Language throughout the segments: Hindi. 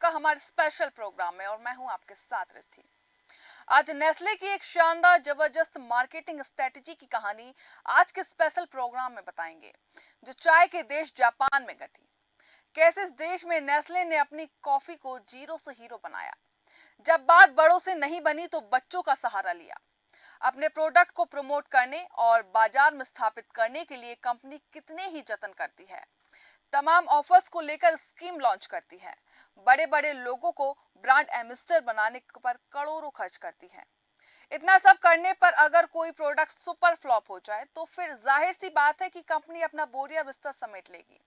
आपका हमारे स्पेशल प्रोग्राम में और मैं हूं आपके साथ रिथी। आज नेस्ले की एक शानदार जबरदस्त मार्केटिंग स्ट्रेटेजी की कहानी आज के स्पेशल प्रोग्राम में बताएंगे, जो चाय के देश जापान में घटी। कैसे इस देश में नेस्ले ने अपनी कॉफी को जीरो से हीरो बनाया। जब बात बड़ों से नहीं बनी तो बच्चों का सहारा लिया। अपने प्रोडक्ट को प्रमोट करने और बाजार में स्थापित करने के लिए कंपनी कितने ही जतन करती है। तमाम ऑफर्स को लेकर स्कीम लॉन्च करती है। बड़े बड़े लोगों को ब्रांड एम्बेसडर बनाने पर करोड़ों खर्च करती है। इतना सब करने पर अगर कोई प्रोडक्ट सुपर फ्लॉप हो जाए तो फिर जाहिर सी बात है कि कंपनी अपना बोरिया बिस्तर समेट लेगी।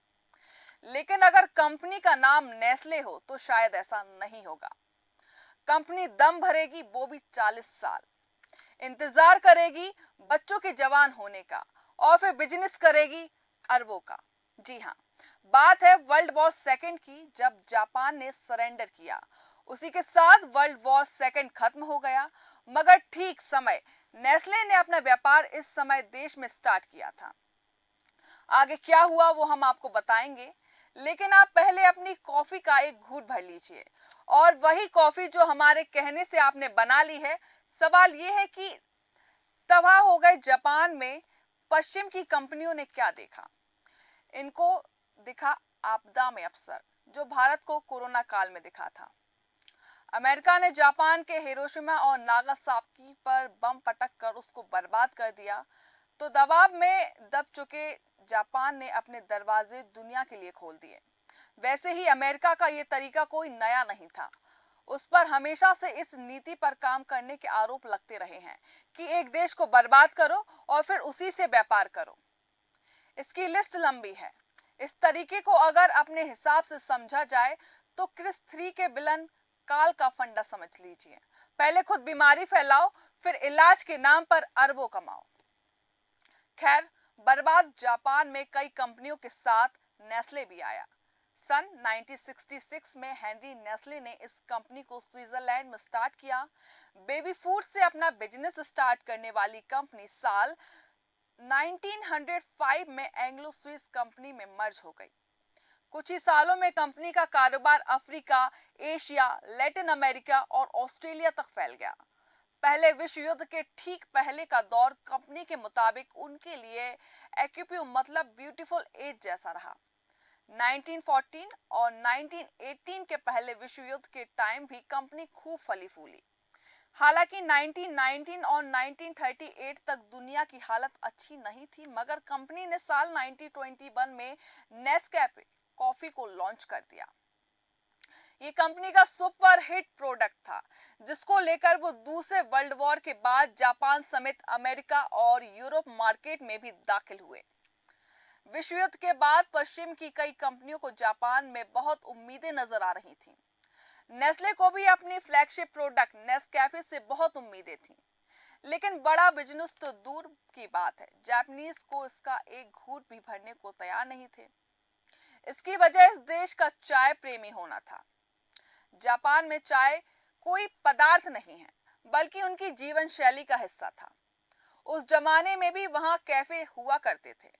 लेकिन अगर कंपनी का नाम नेस्ले हो तो शायद ऐसा नहीं होगा। कंपनी दम भरेगी, वो भी 40 साल इंतजार करेगी बच्चों के जवान होने का, और फिर बिजनेस करेगी अरबों का। जी हाँ, बात है वर्ल्ड वॉर सेकंड की, जब जापान ने सरेंडर किया। उसी के साथ वर्ल्ड वॉर सेकंड खत्म हो गया, मगर ठीक समय नेस्ले ने अपना व्यापार इस समय देश में स्टार्ट किया था। आगे क्या हुआ वो हम आपको बताएंगे, लेकिन आप पहले अपनी कॉफी का एक घूंट भर लीजिए। और वही कॉफी जो हमारे कहने से आपने बना ली है। सवाल ये है कि तबाह हो गए जापान में पश्चिम की कंपनियों ने क्या देखा। इनको दिखा आपदा में अवसर, जो भारत को कोरोना काल में दिखा था। अमेरिका ने जापान के हिरोशिमा और नागासाकी पर बम पटक कर उसको बर्बाद कर दिया, तो दबाव में दब चुके जापान ने अपने दरवाजे दुनिया के लिए खोल दिए। वैसे ही अमेरिका का ये तरीका कोई नया नहीं था। उस पर हमेशा से इस नीति पर काम करने के आरोप लगते रहे हैं कि एक देश को बर्बाद करो और फिर उसी से व्यापार करो। इसकी लिस्ट लंबी है। इस तरीके को अगर अपने हिसाब से समझा जाए तो क्रिस 3 के विलन काल का फंडा समझ लीजिए। पहले खुद बीमारी फैलाओ, फिर इलाज के नाम पर अरबों कमाओ। खैर, बर्बाद जापान में कई कंपनियों के साथ नेस्ले भी आया। सन 1966 में हेनरी नेस्ले ने इस कंपनी को स्विट्जरलैंड में स्टार्ट किया। बेबी फूड से अपना बिजनेस स्टार्ट करने वाली कंपनी साल 1905 में एंग्लो स्विस कंपनी में मर्ज हो गई। कुछ ही सालों में कंपनी का कारोबार अफ्रीका, एशिया, लैटिन अमेरिका और ऑस्ट्रेलिया तक फैल गया। पहले विश्व युद्ध के ठीक पहले का दौर कंपनी के मुताबिक उनके लिए एक्यूप्यू मतलब ब्यूटीफुल एज जैसा रहा। 1914 और 1918 के पहले विश्व युद्ध के टाइम भी कंपनी खूब फली फूली। हालांकि 1919 और 1938 तक दुनिया की हालत अच्छी नहीं थी, मगर कंपनी ने साल 1921 में नेस्कैफे कॉफी को लॉन्च कर दिया। ये कंपनी का सुपर हिट प्रोडक्ट था, जिसको लेकर वो दूसरे वर्ल्ड वॉर के बाद जापान समेत अमेरिका और यूरोप मार्केट में भी दाखिल हुए। विश्व युद्ध के बाद पश्चिम की कई कंपनियों को जापान में बहुत उम्मीदें नजर आ रही थीं। नेस्ले को भी अपनी फ्लैगशिप प्रोडक्ट नेस्कैफे से बहुत उम्मीदें थीं, लेकिन बड़ा बिजनेस तो दूर की बात है, जापानीज को इसका एक घूंट भी भरने को तैयार नहीं थे। इसकी वजह इस देश का चाय प्रेमी होना था। जापान में चाय कोई पदार्थ नहीं है, बल्कि उनकी जीवन शैली का हिस्सा था। उस जमाने में भी वहां कैफे हुआ करते थे।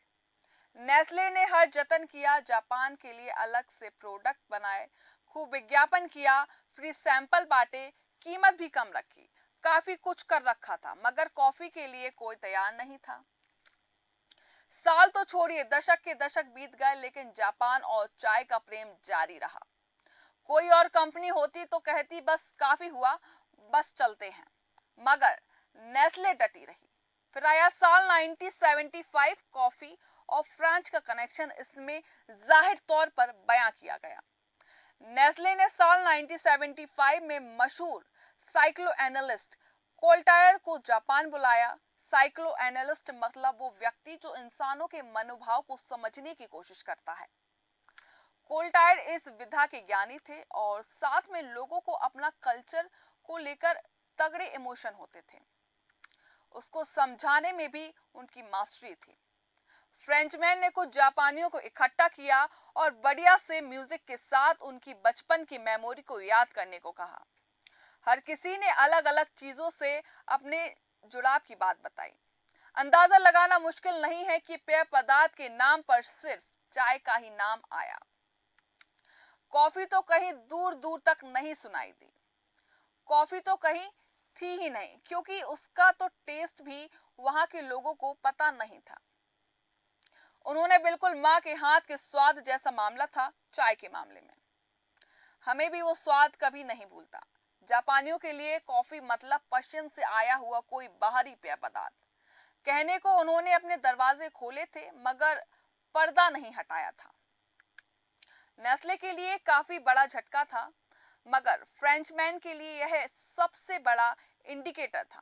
नेस्ले ने हर जतन किया, जापान के लिए अलग से प्रोडक्ट बनाए, खूब विज्ञापन किया, फ्री सैंपल बांटे, कीमत भी कम रखी, काफी कुछ कर रखा था, मगर कॉफी के लिए कोई तैयार नहीं था। साल तो छोड़िए, दशक के दशक बीत गए, लेकिन जापान और चाय का प्रेम जारी रहा। कोई और कंपनी होती तो कहती बस काफी हुआ, बस चलते हैं, मगर नेस्ले डटी रही। फिर आया साल 1975, कॉफी और फ्रांस का कनेक्शन इसमें जाहिर तौर पर बयां किया गया। नेस्ले ने साल 1975 में मशहूर साइक्लो एनालिस्ट कोल्टायर को जापान बुलाया। साइक्लो एनालिस्ट मतलब वो व्यक्ति जो इंसानों के मनोभाव को समझने की कोशिश करता है। कोल्टायर इस विधा के ज्ञानी थे और साथ में लोगों को अपना कल्चर को लेकर तगड़े इमोशन होते थे। उसको समझाने में भी उनकी मास्टरी थी। फ्रेंचमैन ने कुछ जापानियों को इकट्ठा किया और बढ़िया से म्यूजिक के साथ उनकी बचपन की मेमोरी को याद करने को कहा। हर किसी ने अलग अलग चीजों से अपने जुड़ाव की बात बताई। अंदाजा लगाना मुश्किल नहीं है कि पेय पदार्थ के नाम पर सिर्फ चाय का ही नाम आया। कॉफी तो कहीं दूर दूर तक नहीं सुनाई दी। कॉफी तो कहीं थी ही नहीं, क्योंकि उसका तो टेस्ट भी वहां के लोगों को पता नहीं था। उन्होंने बिल्कुल माँ के हाथ के स्वाद जैसा मामला था चाय के मामले में। हमें भी वो स्वाद कभी नहीं भूलता। जापानियों के लिए कॉफी मतलब पश्चिम से आया हुआ कोई बाहरी पेय पदार्थ। कहने को उन्होंने अपने दरवाजे खोले थे, मगर पर्दा नहीं हटाया था। नेस्ले के लिए काफी बड़ा झटका था, मगर फ्रेंचमैन के लिए यह सबसे बड़ा इंडिकेटर था।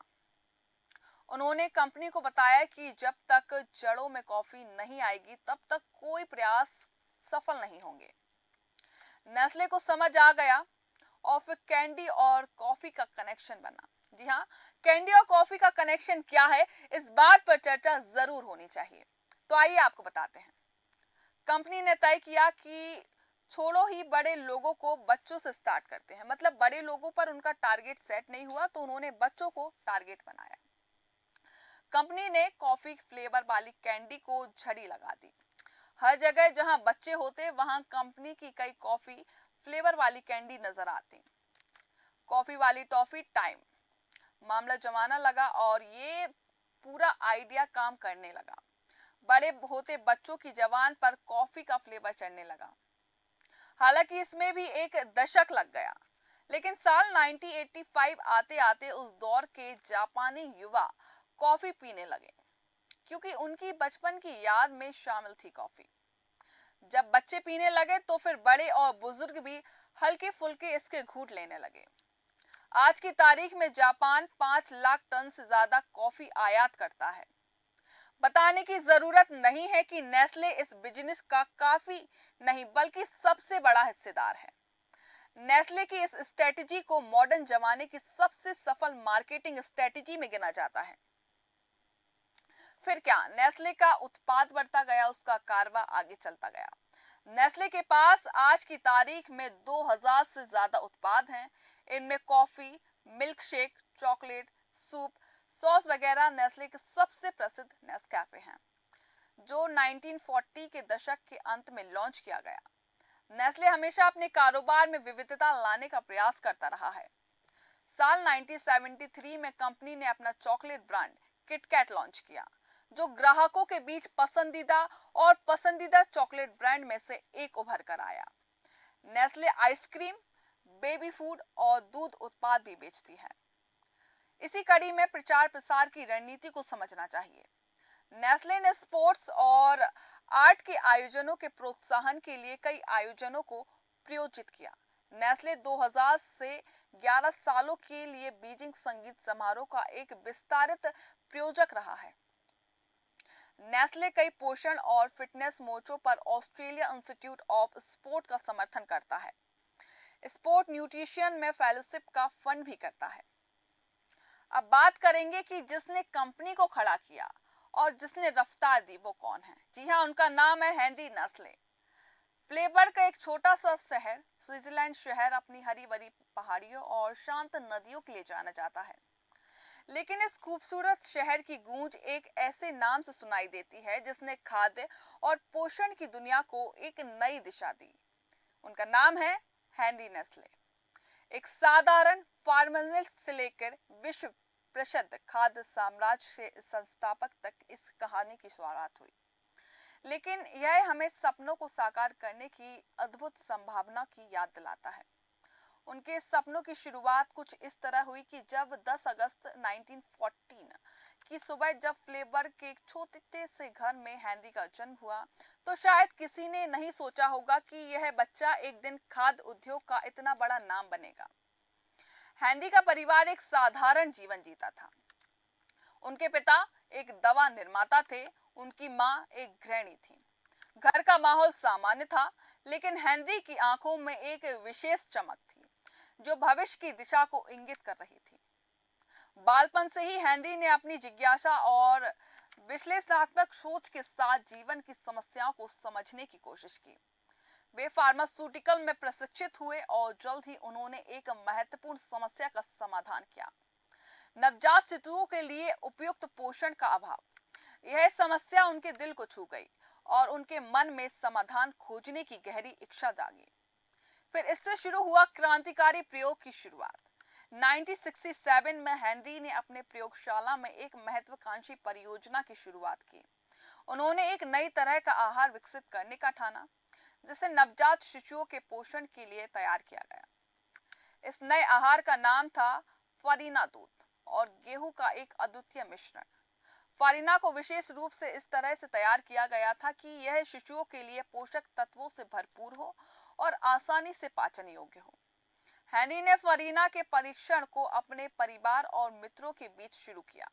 उन्होंने कंपनी को बताया कि जब तक जड़ों में कॉफी नहीं आएगी, तब तक कोई प्रयास सफल नहीं होंगे। नेस्ले को समझ आ गया और फिर कैंडी और कॉफी का कनेक्शन बना। जी हाँ, कैंडी और कॉफी का कनेक्शन क्या है, इस बात पर चर्चा जरूर होनी चाहिए। तो आइए आपको बताते हैं। कंपनी ने तय किया कि छोड़ो ही बड़े लोगों को बच्चों से स्टार्ट करते हैं। मतलब बड़े लोगों पर उनका टारगेट सेट नहीं हुआ, तो उन्होंने बच्चों को टारगेट बनाया। कंपनी ने कॉफी फ्लेवर वाली कैंडी को झड़ी लगा दी। हर जगह जहां बच्चे होते, वहां कंपनी की कई कॉफी फ्लेवर वाली कैंडी नजर आती। कॉफी वाली टॉफी टाइम मामला जमाना लगा और ये पूरा आइडिया काम करने लगा। बड़े होते बच्चों की जबान पर कॉफी का फ्लेवर चढ़ने लगा। हालांकि इसमें भी एक दशक लग गया, लेकिन साल 1985 आते आते उस दौर के जापानी युवा कॉफी पीने लगे, क्योंकि उनकी बचपन की याद में शामिल थी कॉफी। जब बच्चे पीने लगे तो फिर बड़े और बुजुर्ग भी हल्के फुल्के इसके घूंट लेने लगे। आज की तारीख में जापान 5 लाख टन से ज्यादा कॉफी आयात करता है। बताने की जरूरत नहीं है कि नेस्ले इस बिजनेस का काफी नहीं बल्कि सबसे बड़ा हिस्सेदार है। नेस्ले की इस स्ट्रेटजी को मॉडर्न जमाने की सबसे सफल मार्केटिंग स्ट्रेटजी में गिना जाता है। फिर क्या, नेस्ले का उत्पाद बढ़ता गया, उसका कारवा आगे चलता गया। नेस्ले के पास आज की तारीख में 2000 से ज्यादा उत्पाद हैं। इनमें coffee, milk shake, chocolate, soup, sauce वगैरह नेस्ले के सबसे प्रसिद्ध नेस्कैफे हैं, जो 1940 के दशक के अंत में लॉन्च किया गया। नेस्ले हमेशा अपने कारोबार में विविधता लाने का प्रयास करता रहा है। साल 1973 में कंपनी ने अपना चॉकलेट ब्रांड किटकैट लॉन्च किया, जो ग्राहकों के बीच पसंदीदा चॉकलेट ब्रांड में से एक उभर कर आया। नेस्ले आइसक्रीम, बेबी फूड और दूध उत्पाद भी बेचती है। इसी कड़ी में प्रचार प्रसार की रणनीति को समझना चाहिए। नेस्ले ने स्पोर्ट्स और आर्ट के आयोजनों के प्रोत्साहन के लिए कई आयोजनों को प्रायोजित किया। नेस्ले 2000 से 11 सालों के लिए बीजिंग संगीत समारोह का एक विस्तारित प्रायोजक रहा है। नेस्ले कई पोषण और फिटनेस मोर्चों पर ऑस्ट्रेलिया इंस्टीट्यूट ऑफ स्पोर्ट का समर्थन करता है। स्पोर्ट न्यूट्रिशन में फेलोशिप का फंड भी करता है। अब बात करेंगे कि जिसने कंपनी को खड़ा किया और जिसने रफ्तार दी, वो कौन है। जी हाँ, उनका नाम है हेनरी नेस्ले। फ्लेबर का एक छोटा सा शहर, स्विट्जरलैंड शहर, अपनी हरी भरी पहाड़ियों और शांत नदियों के लिए जाना जाता है। लेकिन इस खूबसूरत शहर की गूंज एक ऐसे नाम से सुनाई देती है जिसने खाद्य और पोषण की दुनिया को एक नई दिशा दी। उनका नाम है हेनरी नेस्ले। एक साधारण फार्मर से लेकर विश्व प्रसिद्ध खाद्य साम्राज्य से संस्थापक तक इस कहानी की शुरुआत हुई। लेकिन यह हमें सपनों को साकार करने की अद्भुत संभावना की याद दिलाता है। उनके सपनों की शुरुआत कुछ इस तरह हुई कि जब 10 अगस्त 1914 की सुबह जब फ्लेबर के एक छोटे से घर में हेनरी का जन्म हुआ, तो शायद किसी ने नहीं सोचा होगा कि यह बच्चा एक दिन खाद्य उद्योग का इतना बड़ा नाम बनेगा। हेनरी का परिवार एक साधारण जीवन जीता था। उनके पिता एक दवा निर्माता थे, उनकी माँ एक गृहिणी थी। घर का माहौल सामान्य था, लेकिन हेनरी की आंखों में एक विशेष चमक थी, जो भविष्य की दिशा को इंगित कर रही थी। बालपन से ही हेनरी ने अपनी जिज्ञासा और विश्लेषणात्मक सोच के साथ जीवन की समस्याओं को समझने की कोशिश की। वे फार्मास्यूटिकल में प्रशिक्षित हुए और जल्द ही उन्होंने एक महत्वपूर्ण समस्या का समाधान किया, नवजात शिशुओं के लिए उपयुक्त पोषण का अभाव। यह समस्या उनके दिल को छू गई और उनके मन में समाधान खोजने की गहरी इच्छा जागी। फिर इससे शुरू हुआ क्रांतिकारी प्रयोग की शुरुआत। 1967 में हेनरी ने अपने प्रयोगशाला में एक महत्वाकांक्षी परियोजना की शुरुआत की। उन्होंने एक नई तरह का आहार विकसित करने का ठाना, जिसे नवजात शिशुओं के पोषण के लिए तैयार किया गया। इस नए आहार का नाम था फरीना दूध और गेहूं का एक अद्वितीय मिश्रण। फरीना को विशेष रूप से इस तरह से तैयार किया गया था कि यह शिशुओं के लिए पोषक तत्वों से भरपूर हो और आसानी से पाचन योग्य हो। हेनरी ने फरीना के परीक्षण को अपने परिवार और मित्रों के बीच शुरू किया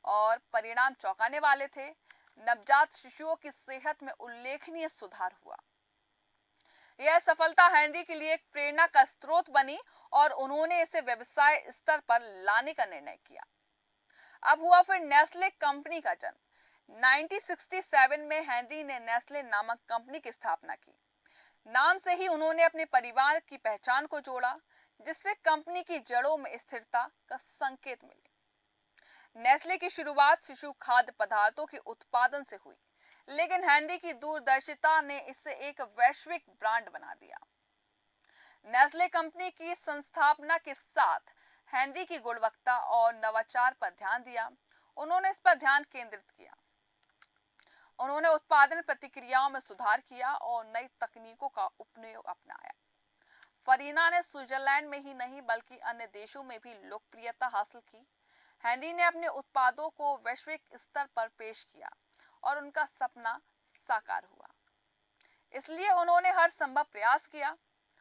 और परिणाम चौंकाने वाले थे। नवजात शिशुओं की सेहत में उल्लेखनीय सुधार हुआ। यह सफलता हेनरी के लिए एक प्रेरणा का स्रोत बनी और उन्होंने इसे व्यवसाय स्तर पर लाने का निर्णय किया। अब हुआ फिर नेस्ले कंपनी का जन्म। 1967 में हेनरी ने नेस्ले नामक कंपनी की स्थापना की। नाम से ही उन्होंने अपने परिवार की पहचान को जोड़ा, जिससे कंपनी की जड़ों में स्थिरता का संकेत मिले। नेस्ले की शुरुआत शिशु खाद्य पदार्थों के उत्पादन से हुई, लेकिन हेनरी की दूरदर्शिता ने इसे एक वैश्विक ब्रांड बना दिया। नेस्ले कंपनी की संस्थापना के साथ हेनरी की गुणवत्ता और नवाचार पर ध्यान दिया। उन्होंने इस पर ध्यान केंद्रित किया। उन्होंने उत्पादन प्रक्रियाओं में सुधार किया और नई तकनीकों का उपयोग अपनाया। फरीना ने स्विट्जरलैंड में ही नहीं बल्कि अन्य देशों में भी लोकप्रियता हासिल की। हेनरी ने अपने उत्पादों को वैश्विक स्तर पर पेश किया और उनका सपना साकार हुआ। इसलिए उन्होंने हर संभव प्रयास किया।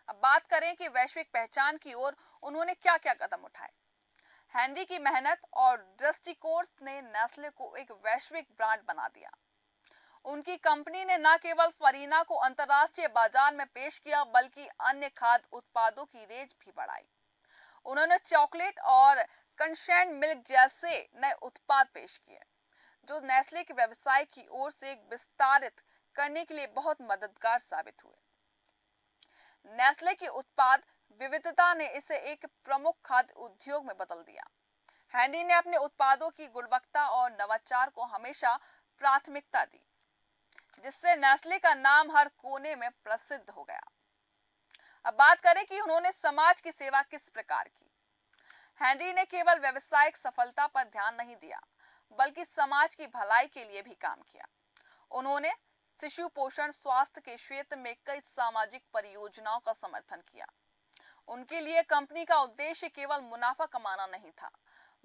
अब बात करें कि वैश्विक पहचान की ओर उन्होंने क्या क्या कदम उठाए। हेनरी की मेहनत और दृष्टिकोण ने नेस्ले को एक वैश्विक ब्रांड बना दिया। उनकी कंपनी ने न केवल फरीना को अंतर्राष्ट्रीय बाजार में पेश किया, बल्कि अन्य खाद्य उत्पादों की रेंज भी बढ़ाई। उन्होंने चॉकलेट और कंडेंस्ड मिल्क जैसे नए उत्पाद पेश किए, जो नेस्ले के व्यवसाय की ओर से विस्तारित करने के लिए बहुत मददगार साबित हुए। नेस्ले के उत्पाद विविधता ने इसे एक प्रमुख खाद्य उद्योग में बदल दिया। हेनरी ने अपने उत्पादों की गुणवत्ता और नवाचार को हमेशा प्राथमिकता दी, जिससे नेस्ले का नाम हर कोने में प्रसिद्ध हो गया। अब बात करें कि उन्होंने समाज की सेवा किस प्रकार की। हेनरी ने केवल व्यावसायिक सफलता पर ध्यान नहीं दिया, बल्कि समाज की भलाई के लिए भी काम किया। उन्होंने शिशु पोषण स्वास्थ्य के क्षेत्र में कई सामाजिक परियोजनाओं का समर्थन किया। उनके लिए कंपनी का उद्देश्य केवल मुनाफा कमाना नहीं था,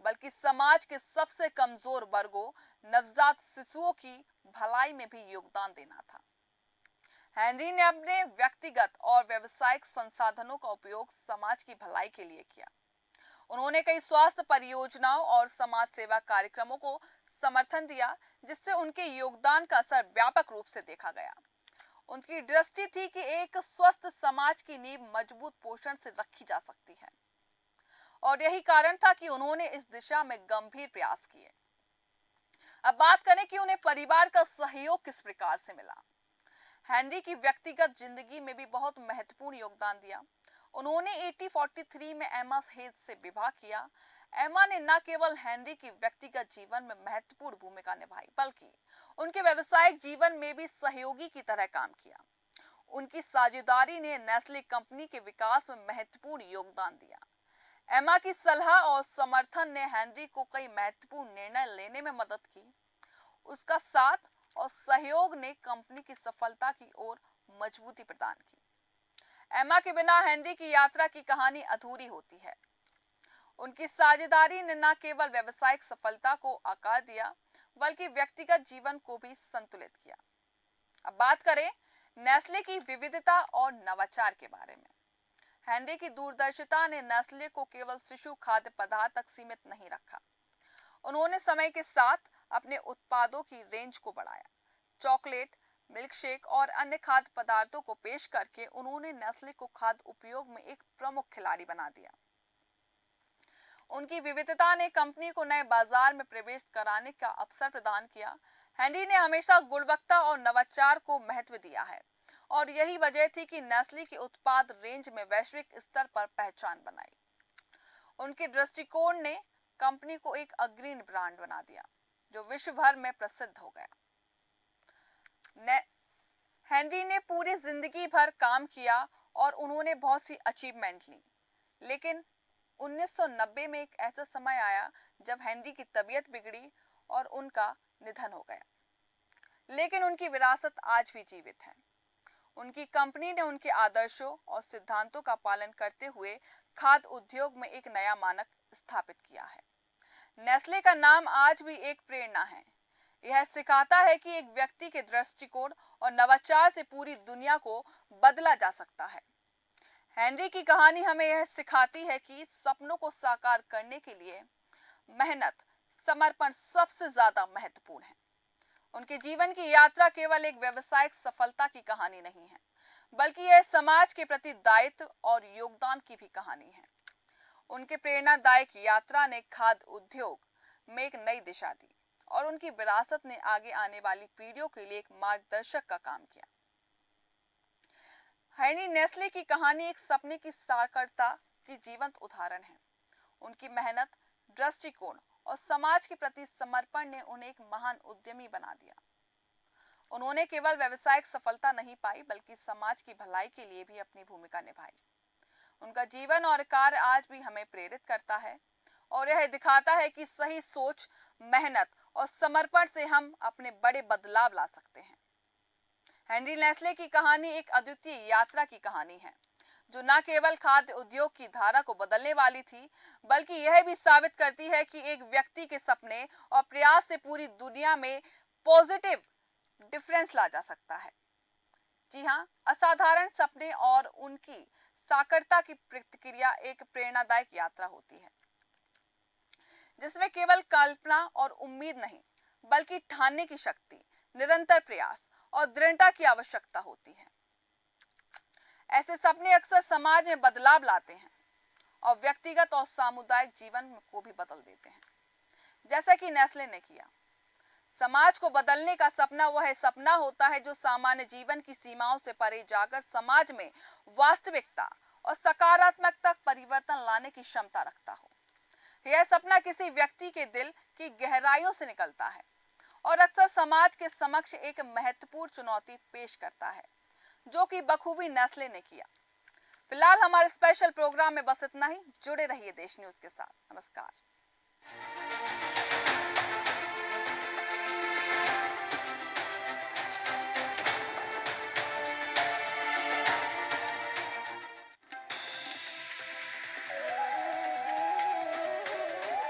बल्कि समाज के सबसे कमजोर वर्गों, नवजात शिशुओं की भलाई में भी योगदान देना था। हेनरी ने अपने व्यक्तिगत और व्यावसायिक संसाधनों का उपयोग समाज की भलाई के लिए किया। उन्होंने कई स्वास्थ्य परियोजनाओं और समाज सेवा कार्यक्रमों को समर्थन दिया, जिससे उनके योगदान का असर व्यापक रूप से देखा गया। उनकी दृष्टि थी कि एक स्वस्थ समाज की नींव मजबूत पोषण से रखी जा सकती है, और यही कारण था कि उन्होंने इस दिशा में गंभीर प्रयास किए। अब बात करें कि उन्हें परिवार का सहयोग किस प्रकार से मिला। हेनरी की व्यक्तिगत जिंदगी में भी बहुत महत्वपूर्ण योगदान दिया। उन्होंने 1843 में एमा हेज से विवाह किया। एमा ने न केवल हेनरी की व्यक्तिगत जीवन में महत्वपूर्ण भूमिका निभाई, बल्कि उनके व्यावसायिक जीवन में भी सहयोगी की तरह काम किया। उनकी साझेदारी ने नेस्ले कंपनी के विकास में महत्वपूर्ण योगदान दिया। एमा की सलाह और समर्थन ने हेनरी को कई महत्वपूर्ण निर्णय लेने में मदद की। उसका साथ और सहयोग ने कंपनी की सफलता की ओर मजबूती प्रदान की। एमा के बिना हेनरी की यात्रा की कहानी अधूरी होती है। उनकी साझेदारी ने न केवल व्यावसायिक सफलता को आकार दिया, बल्कि व्यक्तिगत जीवन को भी संतुलित किया। अब बात करें नेस्ले की विविधता और नवाचार के बारे में। हेनरी की दूरदर्शिता ने नेस्ले को केवल शिशु खाद्य पदार्थ तक सीमित नहीं रखा। उन्होंने समय के साथ अपने उत्पादों की रेंज को बढ़ाया। चॉकलेट, मिल्कशेक और अन्य खाद्य पदार्थों को पेश करके उन्होंने नेस्ले को खाद्य उपयोग में एक प्रमुख खिलाड़ी बना दिया। उनकी विविधता ने कंपनी को नए बाजार में प्रवेश कराने का अवसर प्रदान किया। हेनरी ने हमेशा गुणवत्ता और नवाचार को महत्व दिया है, और यही वजह थी कि नेस्ले की उत्पाद रेंज में वैश्विक स्तर पर पहचान बनाई। उनके दृष्टिकोण ने कंपनी को एक अग्रणी ब्रांड बना दिया, जो विश्व भर में प्रसिद्ध हो गया। हेनरी ने पूरी जिंदगी भर काम किया और उन्होंने बहुत सी अचीवमेंट ली। लेकिन 1990 में एक ऐसा समय आया जब हेनरी की तबीयत बिगड़ी और उनका निधन हो गया। लेकिन उनकी विरासत आज भी जीवित है। उनकी कंपनी ने उनके आदर्शों और सिद्धांतों का पालन करते हुए खाद्य उद्योग में एक नया मानक स्थापित किया है। नेस्ले का नाम आज भी एक प्रेरणा है। यह सिखाता है कि एक व्यक्ति के दृष्टिकोण और नवाचार से पूरी दुनिया को बदला जा सकता है। हेनरी की कहानी हमें यह सिखाती है कि सपनों को साकार करने के लिए मेहनत, समर्पण सबसे ज्यादा महत्वपूर्ण है। उनके जीवन की यात्रा केवल एक व्यावसायिक सफलता की कहानी नहीं है, बल्कि यह समाज के प्रति दायित्व और योगदान की भी कहानी है। उनके प्रेरणादायक यात्रा ने खाद्य उद्योग में एक नई दिशा दी और उनकी विरासत ने आगे आने वाली पीढ़ियों के लिए एक मार्गदर्शक का काम किया। हेनरी नेस्ले की कहानी एक सपने की साकारता की जीवंत उदाहरण है। उनकी मेहनत, दृष्टिकोण और समाज के प्रति समर्पण ने उन्हें एक महान उद्यमी बना दिया। उन्होंने केवल व्यावसायिक सफलता नहीं पाई, बल्कि समाज की भलाई के लिए भी अपनी भूमिका निभाई। उनका जीवन और कार्य आज भी हमें प्रेरित करता है और यह दिखाता है कि सही सोच, मेहनत और समर्पण से हम अपने बड़े बदलाव ला सकते हैं। हेनरी नेस्ले की कहानी एक अद्वितीय यात्रा की कहानी है, जो न केवल खाद्य उद्योग की धारा को बदलने वाली थी, बल्कि यह भी साबित करती है कि एक व्यक्ति के सपने और प्रयास से पूरी दुनिया में पॉजिटिव डिफरेंस ला जा सकता है। जी हाँ, असाधारण सपने और उनकी साकारता की प्रतिक्रिया एक प्रेरणादायक यात्रा होती है, जिसमें केवल कल्पना और उम्मीद नहीं, बल्कि ठानने की शक्ति, निरंतर प्रयास और दृढ़ता की आवश्यकता होती है। ऐसे सपने अक्सर समाज में बदलाव लाते हैं और व्यक्तिगत और सामुदायिक जीवन को भी बदल देते हैं, जैसा कि नेस्ले ने किया। समाज को बदलने का सपना वह सपना होता है जो सामान्य जीवन की सीमाओं से परे जाकर समाज में वास्तविकता और सकारात्मकता परिवर्तन लाने की क्षमता रखता हो। यह सपना किसी व्यक्ति के दिल की गहराइयों से निकलता है और अक्सर समाज के समक्ष एक महत्वपूर्ण चुनौती पेश करता है, जो कि बखूबी नेस्ले ने किया। फिलहाल हमारे स्पेशल प्रोग्राम में बस इतना ही। जुड़े रहिए देश न्यूज के साथ। नमस्कार।